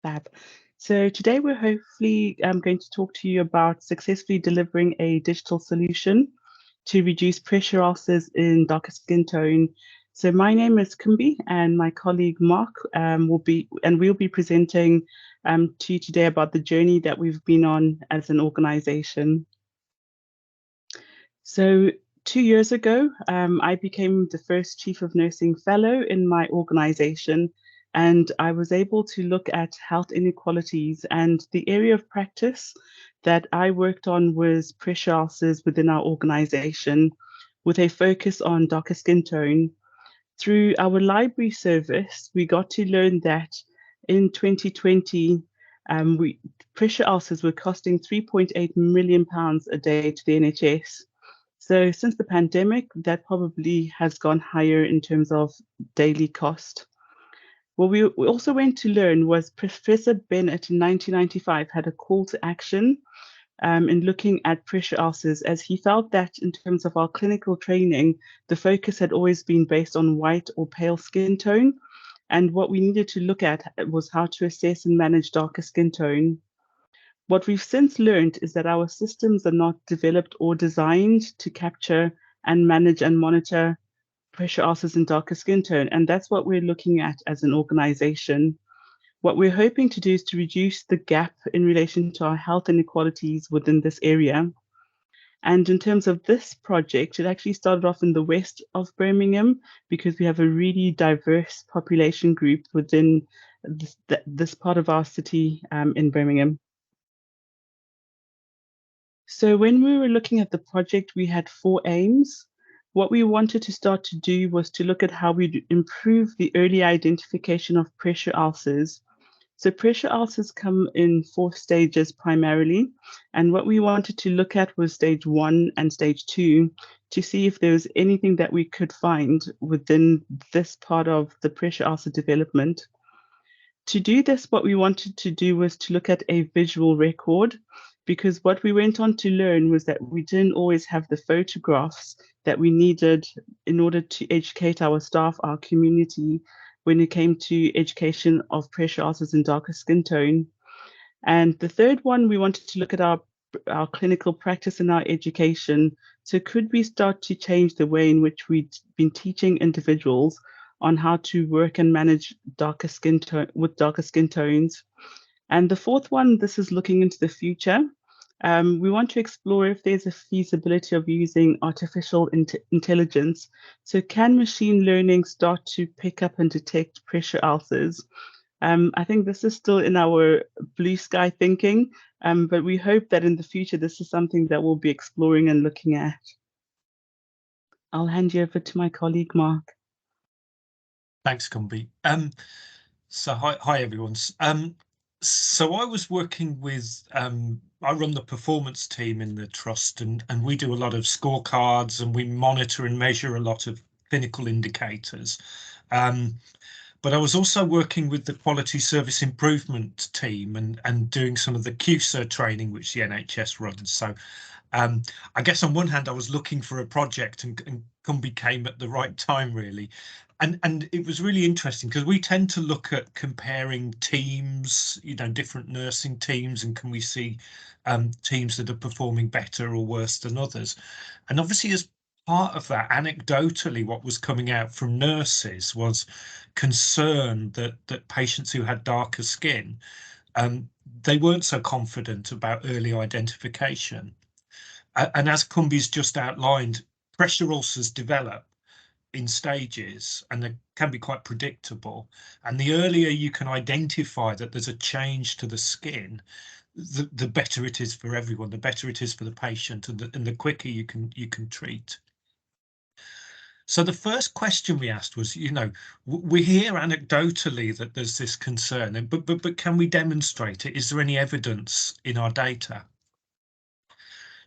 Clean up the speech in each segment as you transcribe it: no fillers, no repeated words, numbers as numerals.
Fab. So today we're hopefully going to talk to you about successfully delivering a digital solution to reduce pressure ulcers in darker skin tone. So my name is Kumbi, and my colleague Mark we'll be presenting to you today about the journey that we've been on as an organization. So 2 years ago, I became the first Chief of Nursing Fellow in my organization, and I was able to look at health inequalities. And the area of practice that I worked on was pressure ulcers within our organization, with a focus on darker skin tone. Through our library service, we got to learn that in 2020, pressure ulcers were costing £3.8 million a day to the NHS. So since the pandemic, that probably has gone higher in terms of daily cost. What we also went to learn was Professor Bennett in 1995 had a call to action in looking at pressure ulcers, as he felt that in terms of our clinical training, the focus had always been based on white or pale skin tone. And what we needed to look at was how to assess and manage darker skin tone. What we've since learned is that our systems are not developed or designed to capture and manage and monitor pressure ulcers in darker skin tone. And that's what we're looking at as an organization. What we're hoping to do is to reduce the gap in relation to our health inequalities within this area. And in terms of this project, it actually started off in the west of Birmingham because we have a really diverse population group within this part of our city in Birmingham. So when we were looking at the project, we had 4 aims. What we wanted to start to do was to look at how we improve the early identification of pressure ulcers. So pressure ulcers come in 4 stages primarily. And what we wanted to look at was stage 1 and stage 2 to see if there was anything that we could find within this part of the pressure ulcer development. To do this, what we wanted to do was to look at a visual record, because what we went on to learn was that we didn't always have the photographs that we needed in order to educate our staff, our community, when it came to education of pressure ulcers and darker skin tone. And the third one, we wanted to look at our clinical practice and our education. So could we start to change the way in which we've been teaching individuals on how to work and manage darker skin tone with darker skin tones? And the fourth one, this is looking into the future. We want to explore if there's a feasibility of using artificial intelligence. So can machine learning start to pick up and detect pressure ulcers? I think this is still in our blue sky thinking, but we hope that in the future, this is something that we'll be exploring and looking at. I'll hand you over to my colleague, Mark. Thanks, Kumbi. So hi everyone. So I was working with, I run the performance team in the trust, and we do a lot of scorecards, and we monitor and measure a lot of clinical indicators. But I was also working with the quality service improvement team and doing some of the QSER training, which the NHS runs. So I guess on one hand, I was looking for a project, and Kumbi came at the right time, really. And it was really interesting because we tend to look at comparing teams, different nursing teams, and can we see teams that are performing better or worse than others. And obviously, as part of that, anecdotally, what was coming out from nurses was concern that patients who had darker skin, they weren't so confident about early identification. And as Kumbi's just outlined, pressure ulcers develop in stages, and they can be quite predictable. And the earlier you can identify that there's a change to the skin, the better it is for everyone, the better it is for the patient, and the quicker you can treat. So the first question we asked was, we hear anecdotally that there's this concern, but can we demonstrate it? Is there any evidence in our data?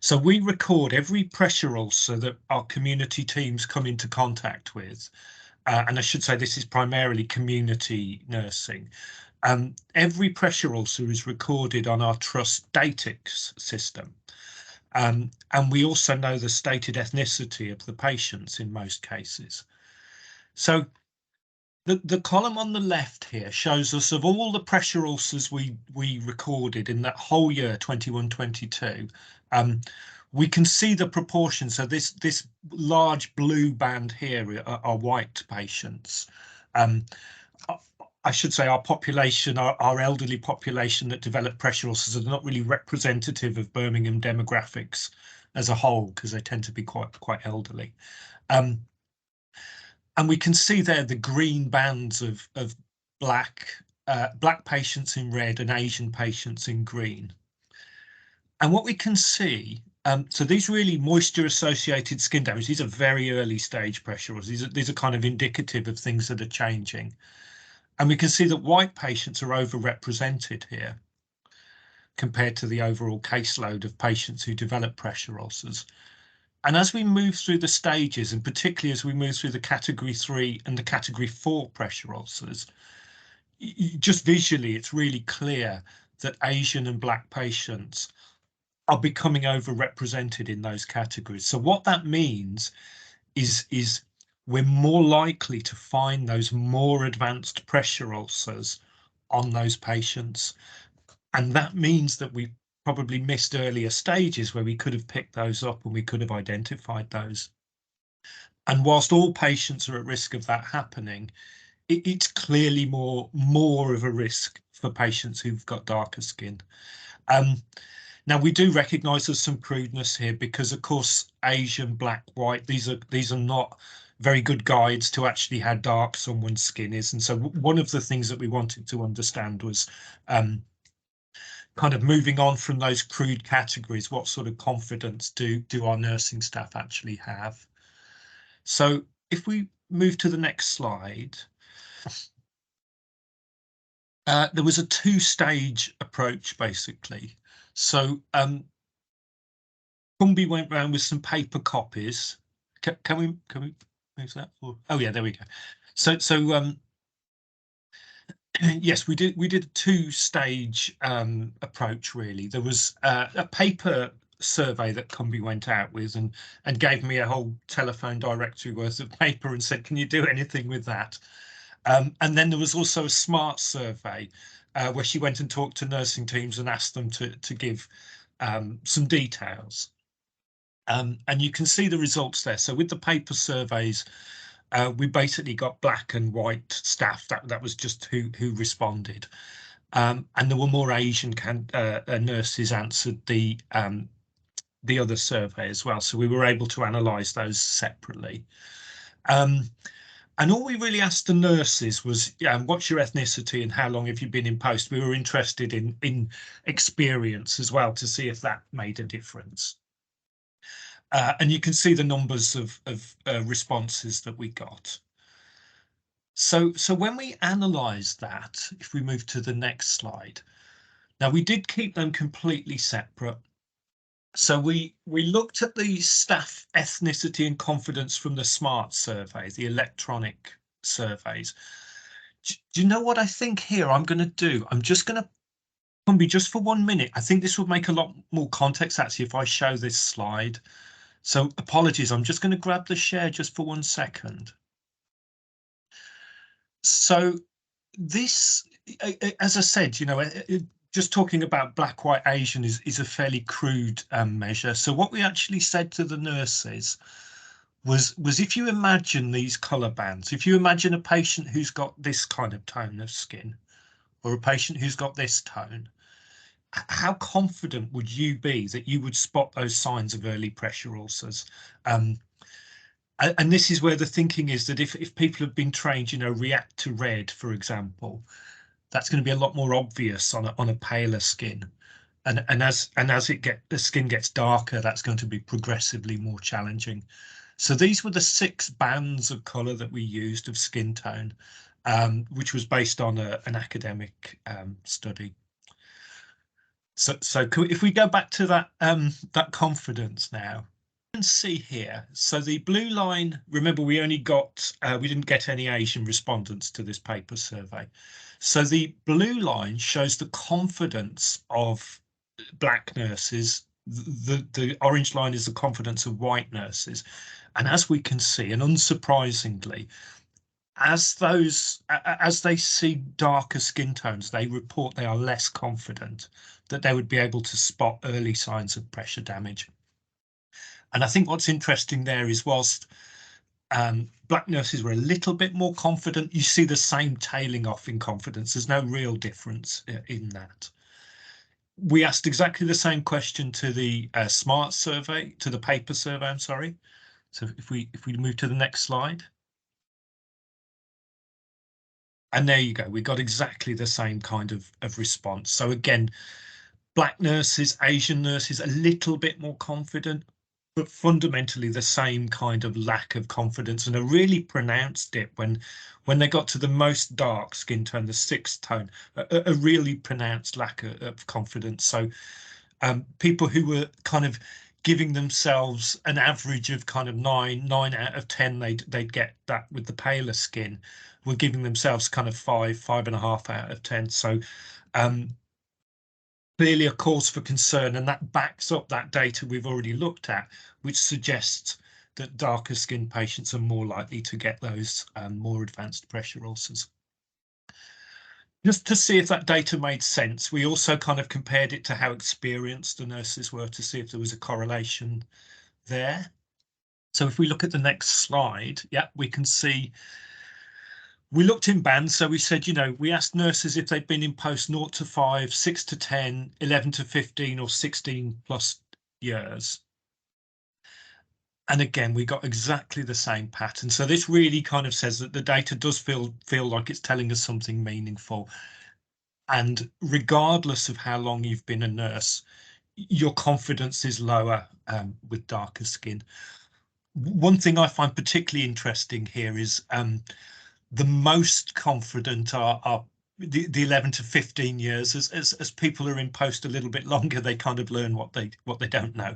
So we record every pressure ulcer that our community teams come into contact with. And I should say this is primarily community nursing. Every pressure ulcer is recorded on our trust Datix system. And we also know the stated ethnicity of the patients in most cases. So The column on the left here shows us of all the pressure ulcers we recorded in that whole year 21-22. We can see the proportion. So this large blue band here are white patients. I should say our population, our elderly population that develop pressure ulcers are not really representative of Birmingham demographics as a whole, because they tend to be quite elderly. And we can see there the green bands of black patients in red and Asian patients in green. And what we can see, so these really moisture-associated skin damage, these are very early stage pressure ulcers. These are kind of indicative of things that are changing. And we can see that white patients are overrepresented here compared to the overall caseload of patients who develop pressure ulcers. And as we move through the stages, and particularly as we move through the category 3 and the category 4 pressure ulcers, just visually, it's really clear that Asian and black patients are becoming overrepresented in those categories. So what that means is we're more likely to find those more advanced pressure ulcers on those patients. And that means that we probably missed earlier stages where we could have picked those up and we could have identified those. And whilst all patients are at risk of that happening, it's clearly more of a risk for patients who've got darker skin. Now we do recognise there's some crudeness here because, of course, Asian, black, white, these are not very good guides to actually how dark someone's skin is. And so one of the things that we wanted to understand was kind of moving on from those crude categories, what sort of confidence do our nursing staff actually have? So if we move to the next slide, there was a two-stage approach, basically. So Kumbi went round with some paper copies. Can we move that forward? Oh yeah, there we go. So yes, we did a two-stage approach, really. There was a paper survey that Kumbi went out with and gave me a whole telephone directory worth of paper and said, can you do anything with that? And then there was also a smart survey where she went and talked to nursing teams and asked them to give some details. And you can see the results there. So with the paper surveys, we basically got black and white staff. That was just who responded. And there were more Asian nurses answered the other survey as well. So we were able to analyse those separately. And all we really asked the nurses was, what's your ethnicity and how long have you been in post? We were interested in experience as well to see if that made a difference. And you can see the numbers of responses that we got. So when we analysed that, if we move to the next slide, now we did keep them completely separate. So we looked at the staff ethnicity and confidence from the SMART survey, the electronic surveys. Do you know what I think here I'm going to do? I'm just going to, Kumbi, just for 1 minute. I think this would make a lot more context actually if I show this slide. So apologies, I'm just going to grab the share just for 1 second. So this, as I said, just talking about black, white, Asian is a fairly crude measure. So what we actually said to the nurses was if you imagine these colour bands, if you imagine a patient who's got this kind of tone of skin or a patient who's got this tone, how confident would you be that you would spot those signs of early pressure ulcers? And this is where the thinking is that if people have been trained, react to red, for example, that's going to be a lot more obvious on a paler skin. And as the skin gets darker, that's going to be progressively more challenging. So these were the 6 bands of colour that we used of skin tone, which was based on an academic study. So if we go back to that confidence now, you can see here. So the blue line, remember we didn't get any Asian respondents to this paper survey. So the blue line shows the confidence of black nurses. The orange line is the confidence of white nurses. And as we can see, and unsurprisingly, as they see darker skin tones, they report they are less confident that they would be able to spot early signs of pressure damage. And I think what's interesting there is whilst black nurses were a little bit more confident, you see the same tailing off in confidence. There's no real difference in that. We asked exactly the same question to the SMART survey, to the paper survey, I'm sorry. So if we move to the next slide. And there you go, we got exactly the same kind of response. So again, black nurses, Asian nurses, a little bit more confident, but fundamentally the same kind of lack of confidence, and a really pronounced dip when they got to the most dark skin tone, the 6th tone, a really pronounced lack of confidence. So people who were kind of giving themselves an average of kind of 9 out of 10, they'd get that with the paler skin, were giving themselves kind of 5.5 out of 10. So clearly a cause for concern, and that backs up that data we've already looked at, which suggests that darker skin patients are more likely to get those more advanced pressure ulcers. Just to see if that data made sense, we also kind of compared it to how experienced the nurses were to see if there was a correlation there. So if we look at the next slide, yeah, we can see we looked in bands. So we said, you know, we asked nurses if they'd been in post 0 to 5, 6 to 10, 11 to 15, or 16 plus years. And again, we got exactly the same pattern. So this really kind of says that the data does feel like it's telling us something meaningful. And regardless of how long you've been a nurse, your confidence is lower with darker skin. One thing I find particularly interesting here is the most confident are the 11 to 15 years. As people are in post a little bit longer, they kind of learn what they don't know.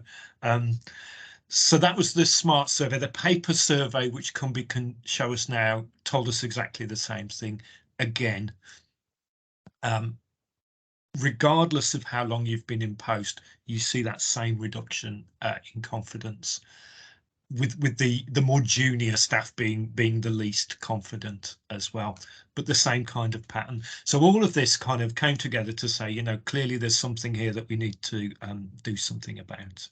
So that was the SMART survey. The paper survey, which Kumbi can show us now, told us exactly the same thing again. Regardless of how long you've been in post, you see that same reduction in confidence, with the more junior staff being the least confident as well, but the same kind of pattern. So all of this kind of came together to say, you know, clearly there's something here that we need to do something about.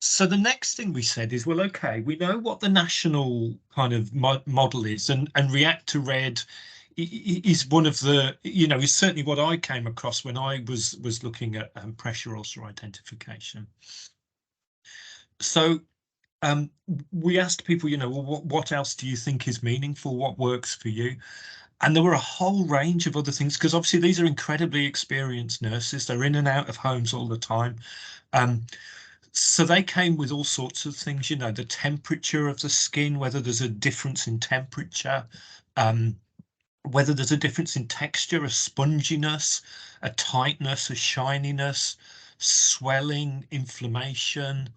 So the next thing we said is, well, okay, we know what the national kind of model is, and React to Red is one of the, you know, is certainly what I came across when I was looking at pressure ulcer identification. So we asked people, you know, well, what else do you think is meaningful? What works for you? And there were a whole range of other things, because obviously these are incredibly experienced nurses. They're in and out of homes all the time. So they came with all sorts of things, you know, the temperature of the skin, whether there's a difference in temperature, whether there's a difference in texture, a sponginess, a tightness, a shininess, swelling, inflammation,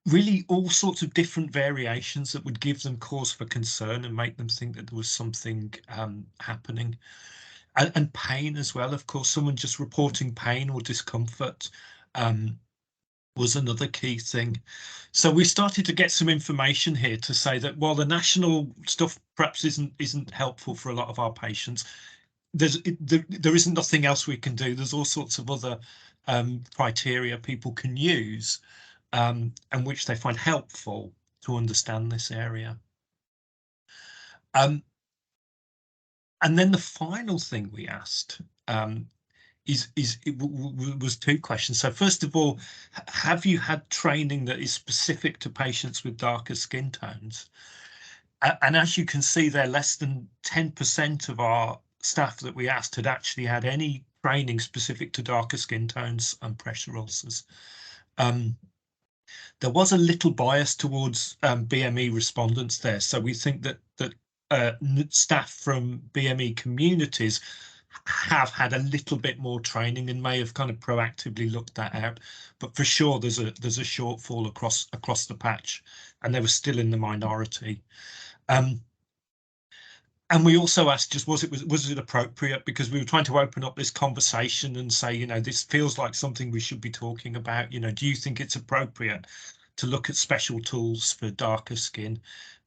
really all sorts of different variations that would give them cause for concern and make them think that there was something happening. And pain as well, of course. Someone just reporting pain or discomfort was another key thing. So we started to get some information here to say that while the national stuff perhaps isn't helpful for a lot of our patients, there isn't nothing else we can do. There's all sorts of other criteria people can use and which they find helpful to understand this area. And then the final thing we asked was 2 questions. So first of all, have you had training that is specific to patients with darker skin tones? And as you can see there, less than 10% of our staff that we asked had actually had any training specific to darker skin tones and pressure ulcers. There was a little bias towards BME respondents there. So we think that staff from BME communities have had a little bit more training and may have kind of proactively looked that out, but for sure there's a shortfall across the patch, and they were still in the minority. And we also asked, just was it appropriate, because we were trying to open up this conversation and say, you know, this feels like something we should be talking about. You know, do you think it's appropriate to look at special tools for darker skin,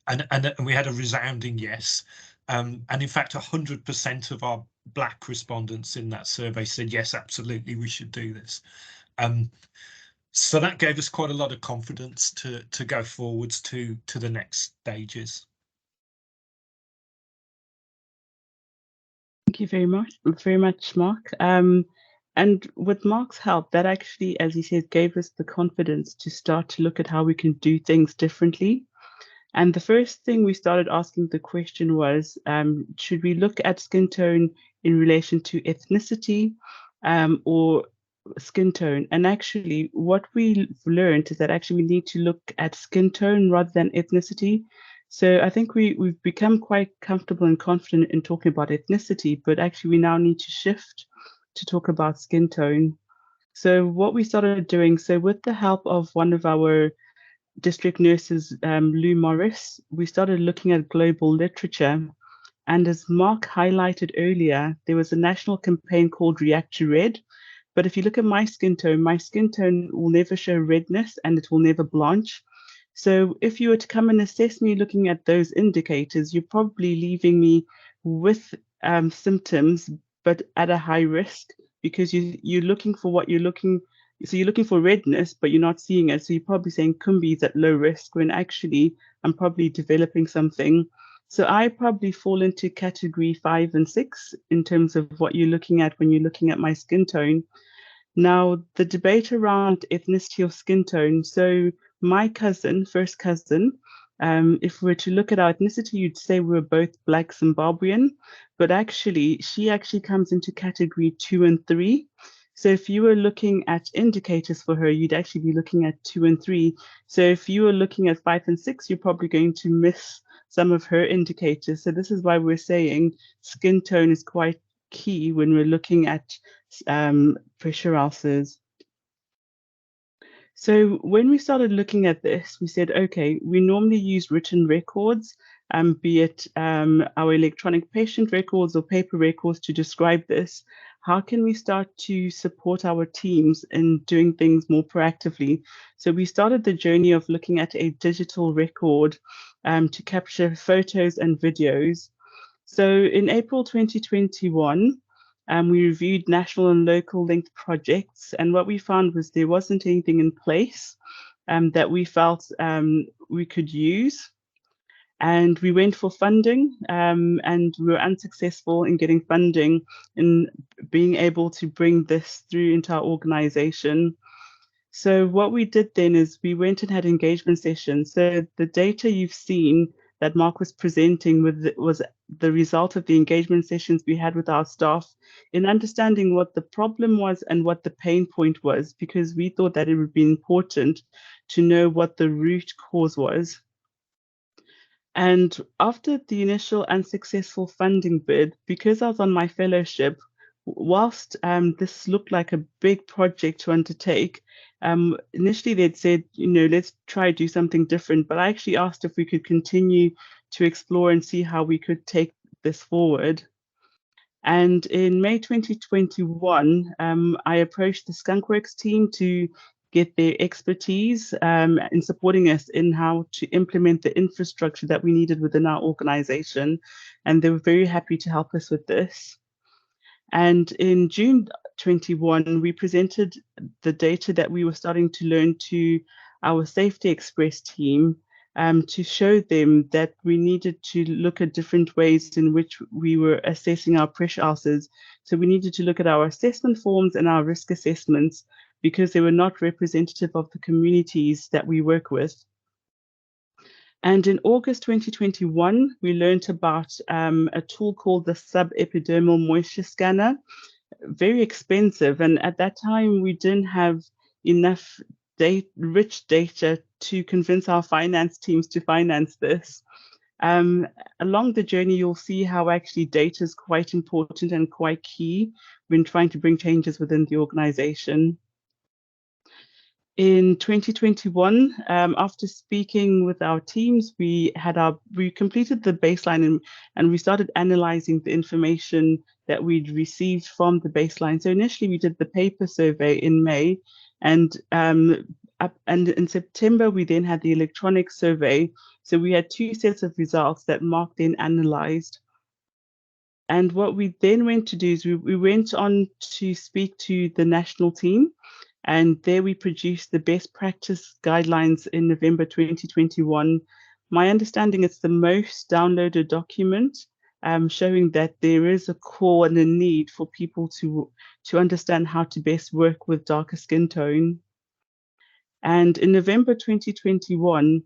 and we had a resounding yes. And in fact, 100% of our Black respondents in that survey said, yes, absolutely, we should do this. So that gave us quite a lot of confidence to go forwards to the next stages. Thank you very much, Mark. And with Mark's help, that actually, as he said, gave us the confidence to start to look at how we can do things differently. And the first thing we started asking the question was, should we look at skin tone in relation to ethnicity or skin tone? And actually, what we learned is that actually we need to look at skin tone rather than ethnicity. So I think we've become quite comfortable and confident in talking about ethnicity, but actually we now need to shift to talk about skin tone. So what we started doing, so with the help of one of our district nurses, Lou Morris, we started looking at global literature. And as Mark highlighted earlier, there was a national campaign called React to Red. But if you look at my skin tone will never show redness and it will never blanch. So if you were to come and assess me looking at those indicators, you're probably leaving me with symptoms, but at a high risk because you're looking for what you're looking. So you're looking for redness, but you're not seeing it. So you're probably saying Kumbi is at low risk when actually I'm probably developing something. So I probably fall into category 5 and 6 in terms of what you're looking at when you're looking at my skin tone. Now, the debate around ethnicity of skin tone. So my cousin, first cousin, if we were to look at our ethnicity, you'd say we were both Black Zimbabwean, but actually, she actually comes into category 2 and 3. So if you were looking at indicators for her, you'd actually be looking at 2 and 3. So if you were looking at 5 and 6, you're probably going to miss some of her indicators. So this is why we're saying skin tone is quite key when we're looking at pressure ulcers. So when we started looking at this, we said, okay, we normally use written records, be it our electronic patient records or paper records to describe this. How can we start to support our teams in doing things more proactively? So we started the journey of looking at a digital record to capture photos and videos. So in April 2021, we reviewed national and local linked projects, and what we found was there wasn't anything in place that we felt we could use. And we went for funding, and we were unsuccessful in getting funding in being able to bring this through into our organization. So what we did then is we went and had engagement sessions. So the data you've seen that Mark was presenting was the result of the engagement sessions we had with our staff in understanding what the problem was and what the pain point was, because we thought that it would be important to know what the root cause was. And after the initial unsuccessful funding bid, because I was on my fellowship, whilst this looked like a big project to undertake, initially they'd said, let's try do something different. But I actually asked if we could continue to explore and see how we could take this forward. And in May 2021, I approached the Skunkworks team to get their expertise in supporting us in how to implement the infrastructure that we needed within our organization. And they were very happy to help us with this. And in June 21, we presented the data that we were starting to learn to our Safety Express team to show them that we needed to look at different ways in which we were assessing our pressure ulcers. So we needed to look at our assessment forms and our risk assessments because they were not representative of the communities that we work with. And in August 2021, we learned about a tool called the subepidermal moisture scanner, very expensive. And at that time, we didn't have enough rich data to convince our finance teams to finance this. Along the journey, you'll see how actually data is quite important and quite key when trying to bring changes within the organization. In 2021, after speaking with our teams, we completed the baseline and we started analyzing the information that we'd received from the baseline. So initially we did the paper survey in May, and and in September, we then had the electronic survey. So we had 2 sets of results that Mark then analyzed. And what we then went to do is we went on to speak to the national team, and there we produced the best practice guidelines in November 2021. My understanding it's the most downloaded document, showing that there is a core and a need for people to understand how to best work with darker skin tone. And in November 2021,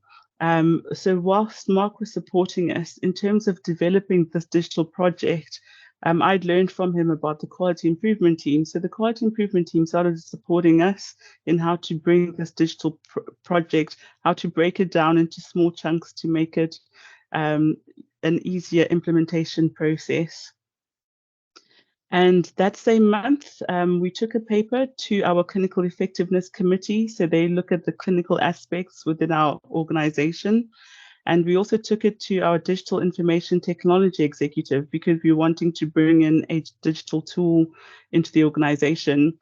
so whilst Mark was supporting us in terms of developing this digital project, I'd learned from him about the quality improvement team. So the quality improvement team started supporting us in how to bring this digital project, how to break it down into small chunks to make it an easier implementation process. And that same month, we took a paper to our clinical effectiveness committee. So they look at the clinical aspects within our organization. And we also took it to our digital information technology executive because we were wanting to bring in a digital tool into the organization.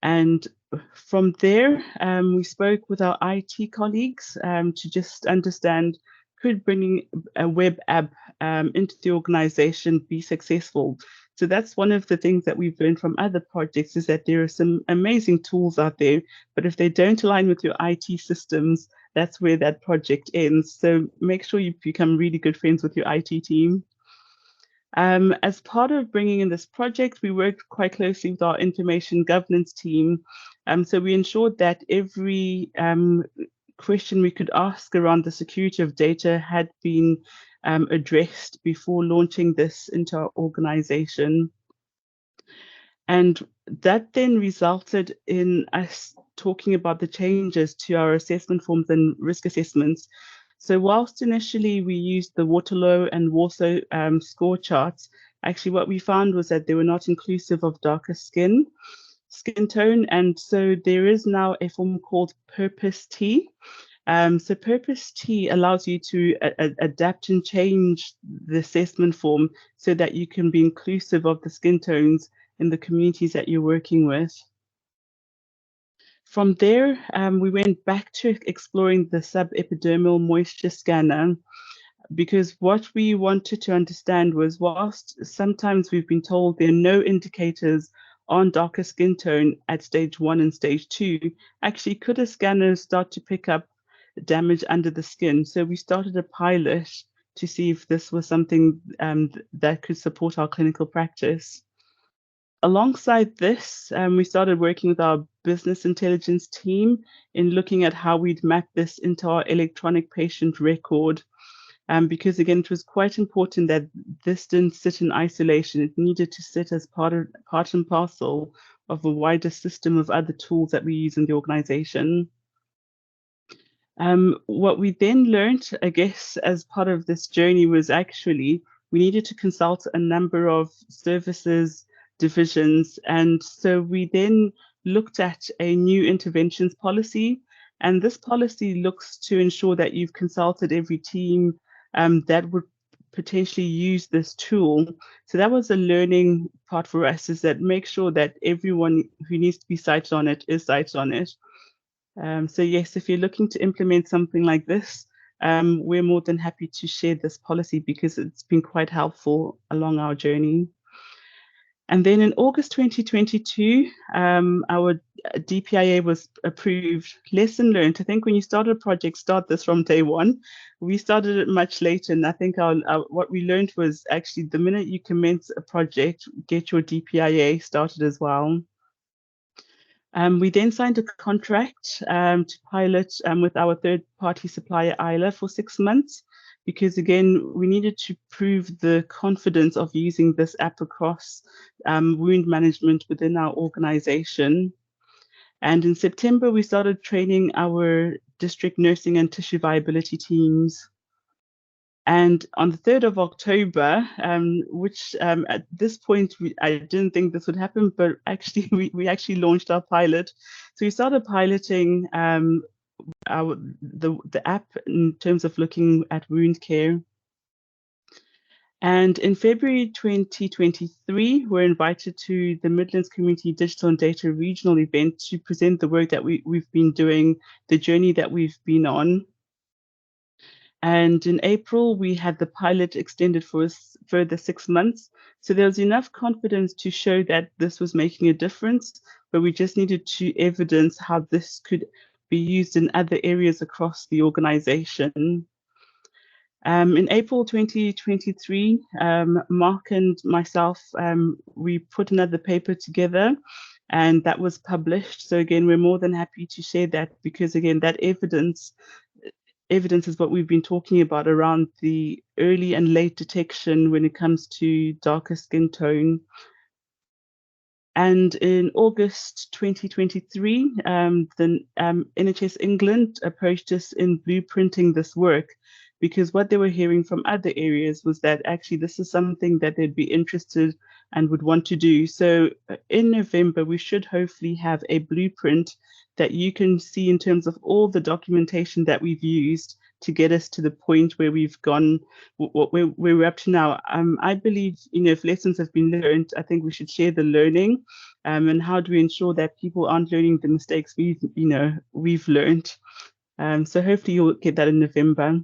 And from there, we spoke with our IT colleagues to just understand, could bringing a web app into the organization be successful? So that's one of the things that we've learned from other projects, is that there are some amazing tools out there, but if they don't align with your IT systems, that's where that project ends. So make sure you become really good friends with your IT team. As part of bringing in this project, we worked quite closely with our information governance team. So we ensured that every question we could ask around the security of data had been addressed before launching this into our organization. And that then resulted in us talking about the changes to our assessment forms and risk assessments. So whilst initially we used the Waterloo and Warsaw score charts, actually what we found was that they were not inclusive of darker skin tone. And so there is now a form called Purpose T. So Purpose T allows you to adapt and change the assessment form so that you can be inclusive of the skin tones in the communities that you're working with. From there, we went back to exploring the subepidermal moisture scanner, because what we wanted to understand was, whilst sometimes we've been told there are no indicators on darker skin tone at stage 1 and stage 2, actually could a scanner start to pick up damage under the skin? So we started a pilot to see if this was something that could support our clinical practice. Alongside this, we started working with our business intelligence team in looking at how we'd map this into our electronic patient record. Because again, it was quite important that this didn't sit in isolation. It needed to sit as part and parcel of a wider system of other tools that we use in the organization. What we then learned, I guess, as part of this journey was actually we needed to consult a number of services, divisions. And so we then looked at a new interventions policy. And this policy looks to ensure that you've consulted every team that would potentially use this tool. So that was a learning part for us, is that make sure that everyone who needs to be cited on it is cited on it. So yes, if you're looking to implement something like this, we're more than happy to share this policy because it's been quite helpful along our journey. And then in August 2022, our DPIA was approved. Lesson learned. I think when you start a project, start this from day one. We started it much later, and I think what we learned was actually the minute you commence a project, get your DPIA started as well. We then signed a contract to pilot with our third-party supplier, Isla, for 6 months, because again, we needed to prove the confidence of using this app across wound management within our organization. And in September, we started training our district nursing and tissue viability teams. And on the 3rd of October, which at this point, I didn't think this would happen, but actually we actually launched our pilot. So we started piloting the app in terms of looking at wound care. And in February 2023, we're invited to the Midlands Community Digital and Data Regional event to present the work that we've been doing, the journey that we've been on. And in April, we had the pilot extended for a further 6 months. So there was enough confidence to show that this was making a difference, but we just needed to evidence how this could be used in other areas across the organization. In April 2023, Mark and myself, we put another paper together and that was published. So again, we're more than happy to share that because again, that evidence is what we've been talking about around the early and late detection when it comes to darker skin tone. And in August 2023, the NHS England approached us in blueprinting this work because what they were hearing from other areas was that actually this is something that they'd be interested and would want to do. So in November, we should hopefully have a blueprint that you can see in terms of all the documentation that we've used to get us to the point where we've gone, where we're up to now. I believe, if lessons have been learned, I think we should share the learning, and how do we ensure that people aren't learning the mistakes we've learned. So hopefully you'll get that in November.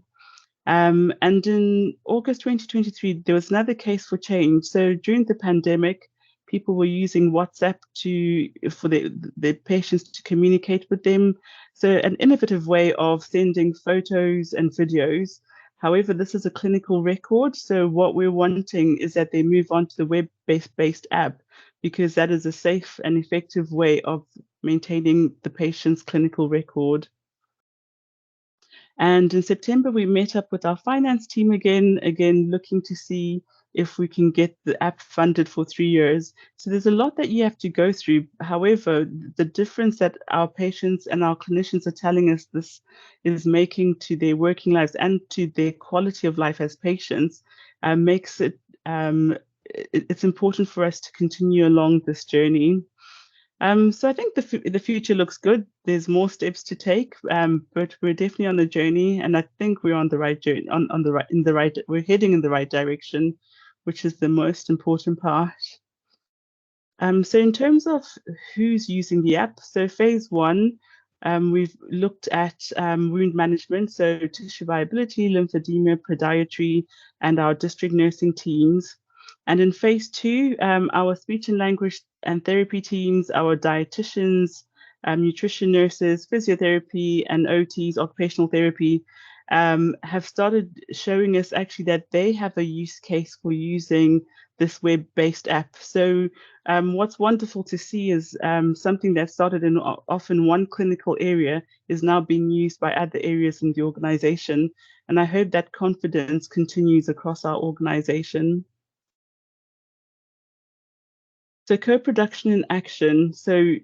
And in August 2023, there was another case for change. So during the pandemic, people were using WhatsApp for their patients to communicate with them. So an innovative way of sending photos and videos. However, this is a clinical record. So what we're wanting is that they move on to the web-based app because that is a safe and effective way of maintaining the patient's clinical record. And in September, we met up with our finance team again looking to see if we can get the app funded for 3 years. So there's a lot that you have to go through. However, the difference that our patients and our clinicians are telling us this is making to their working lives and to their quality of life as patients makes it, it's important for us to continue along this journey. So I think the future looks good. There's more steps to take, but we're definitely on the journey, and I think we're on the right journey. We're heading in the right direction, which is the most important part. So in terms of who's using the app, so phase one, we've looked at wound management, so tissue viability, lymphedema, podiatry, and our district nursing teams. And in phase two, our speech and language and therapy teams, our dietitians, nutrition nurses, physiotherapy, and OTs, occupational therapy, have started showing us actually that they have a use case for using this web-based app. So what's wonderful to see is something that started in often one clinical area is now being used by other areas in the organization. And I hope that confidence continues across our organization. So co-production in action. So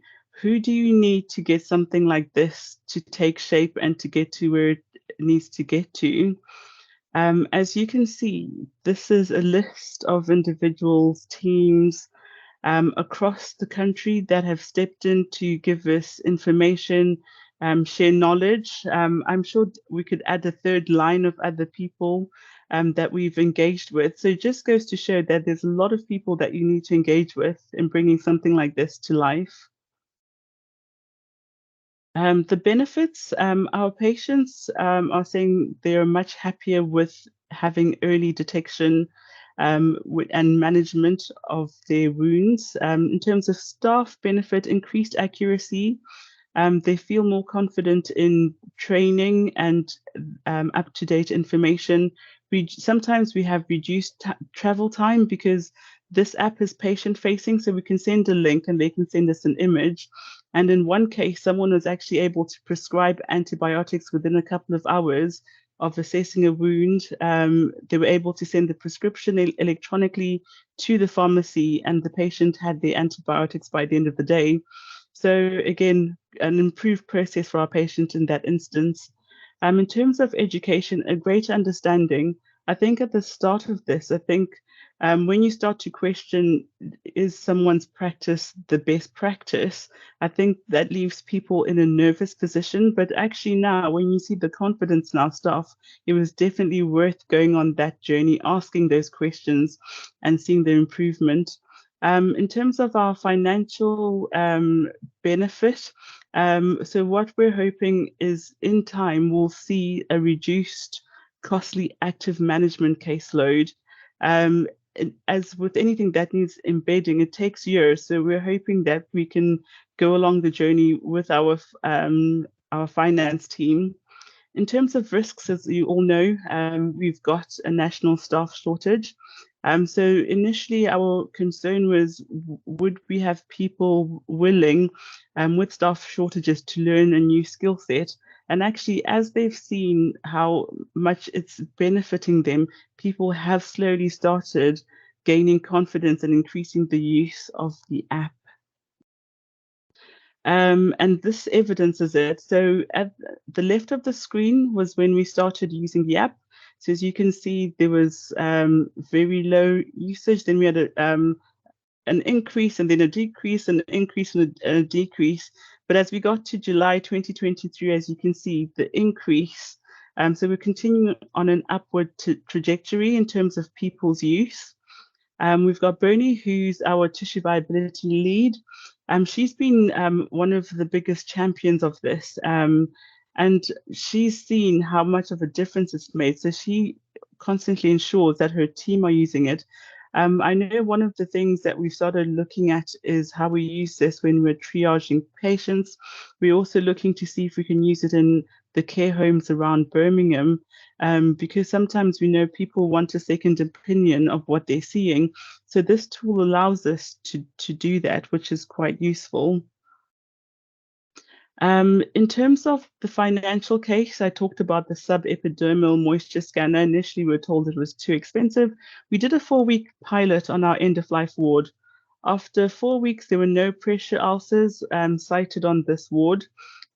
who do you need to get something like this to take shape and to get to where it needs to get to? As you can see, this is a list of individuals, teams across the country that have stepped in to give us information, share knowledge. I'm sure we could add a third line of other people that we've engaged with. So it just goes to show that there's a lot of people that you need to engage with in bringing something like this to life. The benefits, our patients are saying they're much happier with having early detection and management of their wounds. In terms of staff benefit, increased accuracy. They feel more confident in training and up-to-date information. Sometimes we have reduced travel time because this app is patient-facing, so we can send a link and they can send us an image. And in one case, someone was actually able to prescribe antibiotics within a couple of hours of assessing a wound. They were able to send the prescription electronically to the pharmacy, and the patient had their antibiotics by the end of the day. So again, an improved process for our patient in that instance. In terms of education, a greater understanding. I think at the start of this, I think when you start to question, is someone's practice the best practice? I think that leaves people in a nervous position. But actually now, when you see the confidence in our staff, it was definitely worth going on that journey, asking those questions and seeing the improvement. In terms of our financial benefit, so what we're hoping is in time we'll see a reduced costly active management caseload. Um, as with anything that needs embedding, it takes years. So we're hoping that we can go along the journey with our finance team. In terms of risks, as you all know, we've got a national staff shortage. So initially, our concern was, would we have people willing, with staff shortages, to learn a new skill set? And actually, as they've seen how much it's benefiting them, people have slowly started gaining confidence and increasing the use of the app. And this evidences it. So at the left of the screen was when we started using the app. So as you can see, there was very low usage. Then we had an increase and then a decrease, and an increase and a decrease. But as we got to July 2023, as you can see, the increase. So we're continuing on an upward trajectory in terms of people's use. We've got Bernie, who's our tissue viability lead. She's been one of the biggest champions of this, and she's seen how much of a difference it's made. So she constantly ensures that her team are using it. I know one of the things that we've started looking at is how we use this when we're triaging patients. We're also looking to see if we can use it in the care homes around Birmingham, because sometimes we know people want a second opinion of what they're seeing. So this tool allows us to do that, which is quite useful. In terms of the financial case, I talked about the subepidermal moisture scanner. Initially, we were told it was too expensive. We did a 4-week pilot on our end-of-life ward. After 4 weeks, there were no pressure ulcers cited on this ward.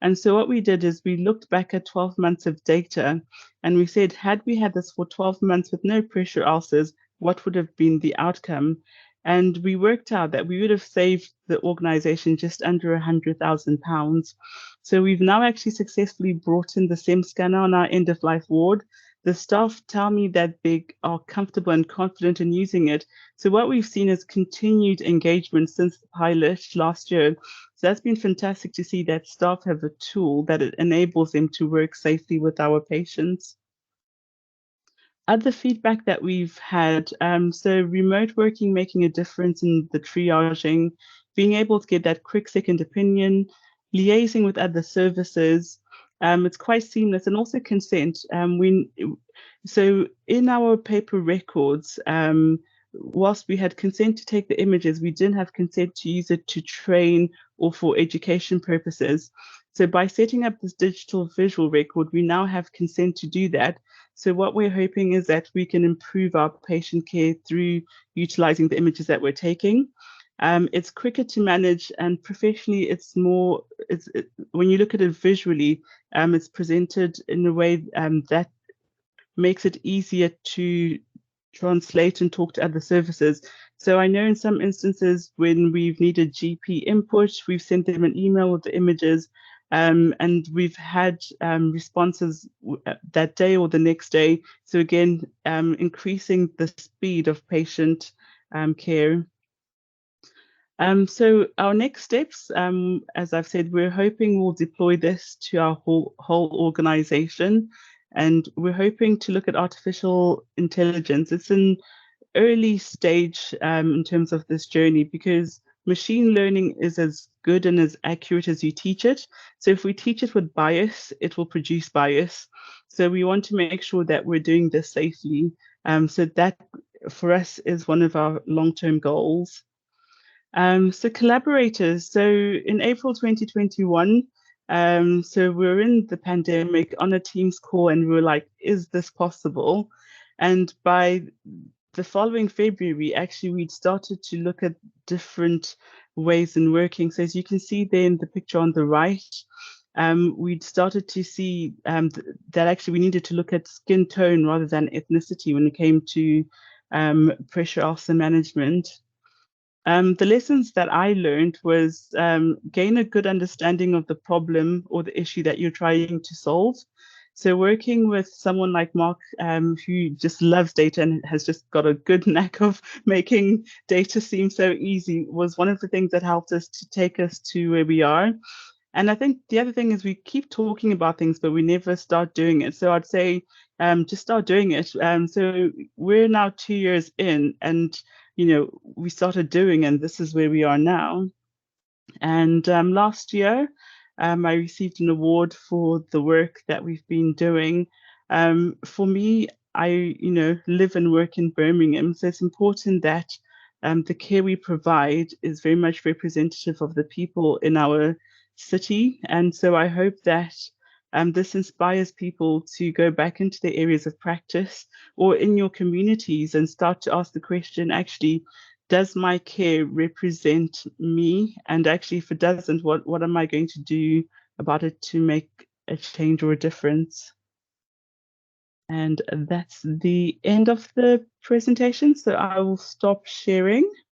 And so what we did is we looked back at 12 months of data, and we said, had we had this for 12 months with no pressure ulcers, what would have been the outcome? And we worked out that we would have saved the organization just under £100,000. So we've now actually successfully brought in the SEM scanner on our end of life ward. The staff tell me that they are comfortable and confident in using it. So what we've seen is continued engagement since the pilot last year. So that's been fantastic to see that staff have a tool that it enables them to work safely with our patients. Other feedback that we've had, so remote working making a difference in the triaging, being able to get that quick second opinion, liaising with other services. It's quite seamless, and also consent. So in our paper records, whilst we had consent to take the images, we didn't have consent to use it to train or for education purposes. So by setting up this digital visual record, we now have consent to do that. So what we're hoping is that we can improve our patient care through utilizing the images that we're taking. It's quicker to manage, and professionally, it's more. When you look at it visually, it's presented in a way that makes it easier to translate and talk to other services. So I know in some instances when we've needed GP input, we've sent them an email with the images, and we've had responses that day or the next day. So again, increasing the speed of patient care. So our next steps, as I've said, we're hoping we'll deploy this to our whole organization, and we're hoping to look at artificial intelligence. It's an early stage in terms of this journey, because machine learning is as good and as accurate as you teach it. So if we teach it with bias, it will produce bias. So we want to make sure that we're doing this safely. So that for us is one of our long-term goals. So collaborators. So in April 2021, so we're in the pandemic on a Teams call, and we were like, is this possible? And by the following February, actually, we'd started to look at different ways in working. So as you can see there in the picture on the right, we'd started to see that actually we needed to look at skin tone rather than ethnicity when it came to pressure ulcer management. The lessons that I learned was gain a good understanding of the problem or the issue that you're trying to solve. So working with someone like Mark, who just loves data and has just got a good knack of making data seem so easy, was one of the things that helped us to take us to where we are. And I think the other thing is we keep talking about things, but we never start doing it. So I'd say just start doing it. So we're now 2 years in, and we started doing, and this is where we are now. And last year, I received an award for the work that we've been doing. For me, I live and work in Birmingham, so it's important that the care we provide is very much representative of the people in our city. And so I hope that this inspires people to go back into their areas of practice or in your communities and start to ask the question, actually, does my care represent me? And actually, if it doesn't, what am I going to do about it to make a change or a difference? And that's the end of the presentation. So I will stop sharing.